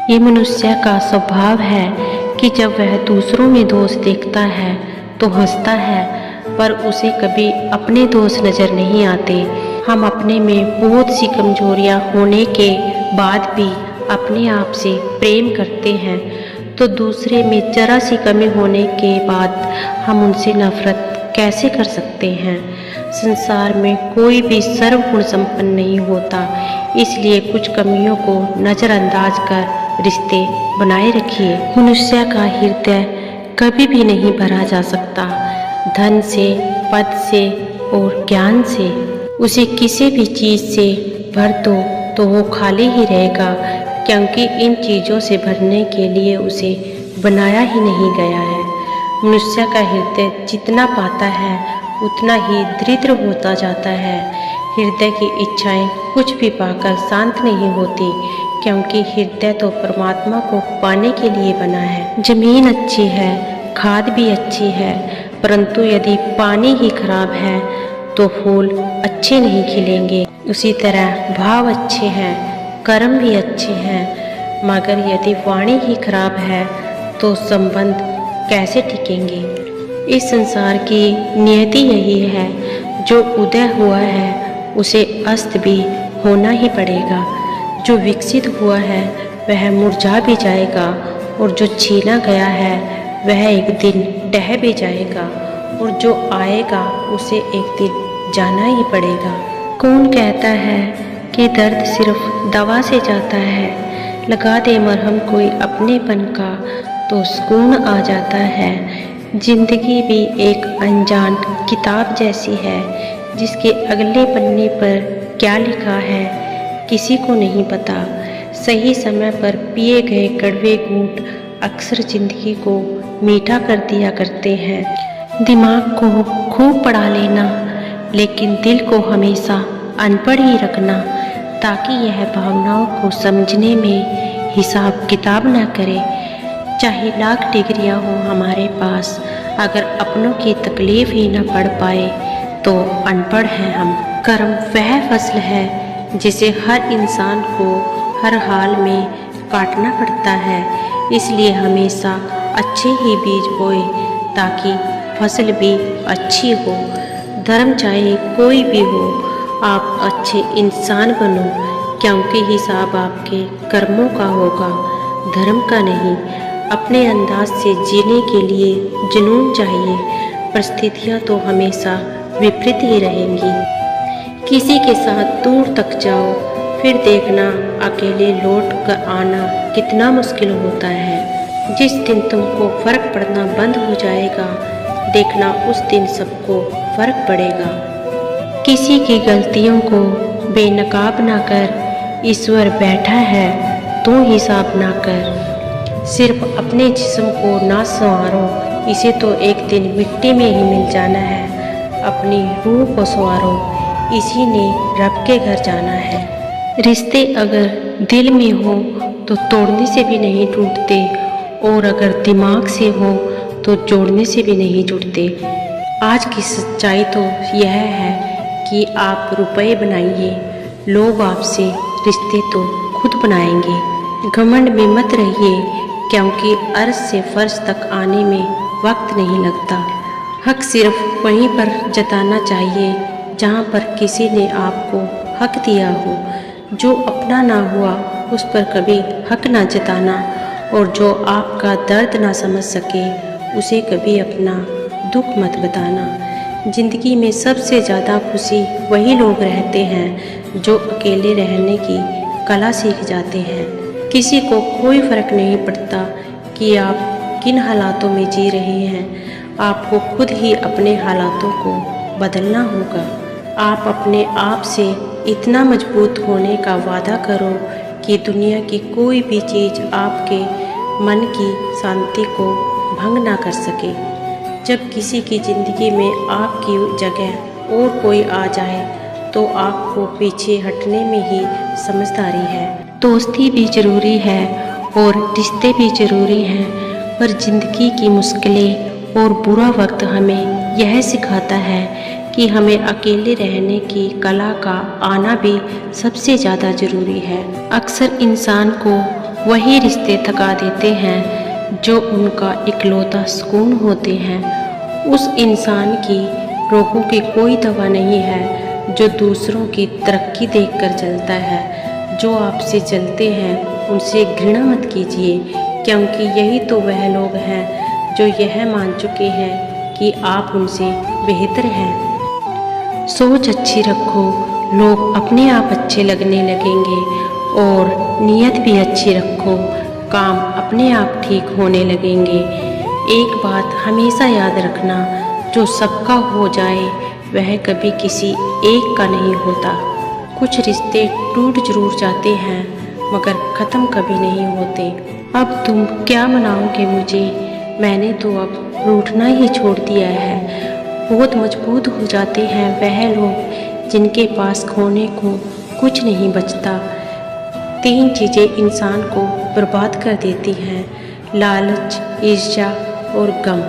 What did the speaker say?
ये मनुष्य का स्वभाव है कि जब वह दूसरों में दोष देखता है तो हंसता है, पर उसे कभी अपने दोष नज़र नहीं आते। हम अपने में बहुत सी कमजोरियां होने के बाद भी अपने आप से प्रेम करते हैं, तो दूसरे में जरा सी कमी होने के बाद हम उनसे नफरत कैसे कर सकते हैं। संसार में कोई भी सर्वगुण संपन्न नहीं होता, इसलिए कुछ कमियों को नज़रअंदाज कर रिश्ते बनाए रखिए। मनुष्य का हृदय कभी भी नहीं भरा जा सकता, धन से, पद से और ज्ञान से। उसे किसी भी चीज़ से भर दो तो वो खाली ही रहेगा, क्योंकि इन चीज़ों से भरने के लिए उसे बनाया ही नहीं गया है। मनुष्य का हृदय जितना पाता है उतना ही दरिद्र होता जाता है। हृदय की इच्छाएं कुछ भी पाकर शांत नहीं होती, क्योंकि हृदय तो परमात्मा को पाने के लिए बना है। जमीन अच्छी है, खाद भी अच्छी है, परंतु यदि पानी ही खराब है तो फूल अच्छे नहीं खिलेंगे। उसी तरह भाव अच्छे हैं, कर्म भी अच्छे हैं, मगर यदि वाणी ही खराब है तो संबंध कैसे टिकेंगे। इस संसार की नियति यही है, जो उदय हुआ है उसे अस्त भी होना ही पड़ेगा। जो विकसित हुआ है वह मुरझा भी जाएगा, और जो छीना गया है वह एक दिन ढह भी जाएगा, और जो आएगा उसे एक दिन जाना ही पड़ेगा। कौन कहता है कि दर्द सिर्फ दवा से जाता है, लगा दे मरहम कोई अपनेपन का तो सुकून आ जाता है। जिंदगी भी एक अनजान किताब जैसी है, जिसके अगले पन्ने पर क्या लिखा है किसी को नहीं पता। सही समय पर पिए गए कड़वे घूंट अक्सर जिंदगी को मीठा कर दिया करते हैं। दिमाग को खूब पढ़ा लेना, लेकिन दिल को हमेशा अनपढ़ ही रखना, ताकि यह भावनाओं को समझने में हिसाब किताब न करे। चाहे लाख डिग्रियां हो हमारे पास, अगर अपनों की तकलीफ ही न पढ़ पाए तो अनपढ़ हैं हम। कर्म वह फसल है जिसे हर इंसान को हर हाल में काटना पड़ता है, इसलिए हमेशा अच्छे ही बीज बोए ताकि फसल भी अच्छी हो। धर्म चाहे कोई भी हो, आप अच्छे इंसान बनो, क्योंकि हिसाब आपके कर्मों का होगा, धर्म का नहीं। अपने अंदाज से जीने के लिए जुनून चाहिए, परिस्थितियाँ तो हमेशा विपरीत ही रहेंगी। किसी के साथ दूर तक जाओ, फिर देखना अकेले लौट कर आना कितना मुश्किल होता है। जिस दिन तुमको फर्क पड़ना बंद हो जाएगा, देखना उस दिन सबको फर्क पड़ेगा। किसी की गलतियों को बेनकाब ना कर, ईश्वर बैठा है तो हिसाब ना कर। सिर्फ अपने जिस्म को ना संवारो, इसे तो एक दिन मिट्टी में ही मिल जाना है। अपनी रूह को संवारो, इसी ने रब के घर जाना है। रिश्ते अगर दिल में हो तो तोड़ने से भी नहीं टूटते, और अगर दिमाग से हो तो जोड़ने से भी नहीं जुड़ते। आज की सच्चाई तो यह है कि आप रुपए बनाइए, लोग आपसे रिश्ते तो खुद बनाएंगे। घमंड में मत रहिए, क्योंकि अर्श से फर्श तक आने में वक्त नहीं लगता। हक सिर्फ वहीं पर जताना चाहिए जहाँ पर किसी ने आपको हक दिया हो। जो अपना ना हुआ उस पर कभी हक ना जताना, और जो आपका दर्द ना समझ सके उसे कभी अपना दुख मत बताना। जिंदगी में सबसे ज़्यादा खुशी वही लोग रहते हैं जो अकेले रहने की कला सीख जाते हैं। किसी को कोई फ़र्क नहीं पड़ता कि आप किन हालातों में जी रहे हैं, आपको खुद ही अपने हालातों को बदलना होगा। आप अपने आप से इतना मजबूत होने का वादा करो कि दुनिया की कोई भी चीज़ आपके मन की शांति को भंग ना कर सके। जब किसी की ज़िंदगी में आपकी जगह और कोई आ जाए तो आपको पीछे हटने में ही समझदारी है। दोस्ती भी ज़रूरी है और रिश्ते भी ज़रूरी हैं, पर ज़िंदगी की मुश्किलें और बुरा वक्त हमें यह सिखाता है कि हमें अकेले रहने की कला का आना भी सबसे ज़्यादा ज़रूरी है। अक्सर इंसान को वही रिश्ते थका देते हैं जो उनका इकलौता सुकून होते हैं। उस इंसान की रोगों की कोई दवा नहीं है जो दूसरों की तरक्की देखकर जलता है। जो आपसे जलते हैं उनसे घृणा मत कीजिए, क्योंकि यही तो वह लोग हैं जो यह मान चुके हैं कि आप उनसे बेहतर हैं। सोच अच्छी रखो, लोग अपने आप अच्छे लगने लगेंगे, और नीयत भी अच्छी रखो, काम अपने आप ठीक होने लगेंगे। एक बात हमेशा याद रखना, जो सबका हो जाए वह कभी किसी एक का नहीं होता। कुछ रिश्ते टूट जरूर जाते हैं मगर ख़त्म कभी नहीं होते। अब तुम क्या मनाओगे मुझे? मैंने तो अब रूठना ही छोड़ दिया है। बहुत मजबूत हो जाते हैं वह लोग जिनके पास खोने को कुछ नहीं बचता। 3 चीज़ें इंसान को बर्बाद कर देती हैं: लालच, ईर्ष्या और गम।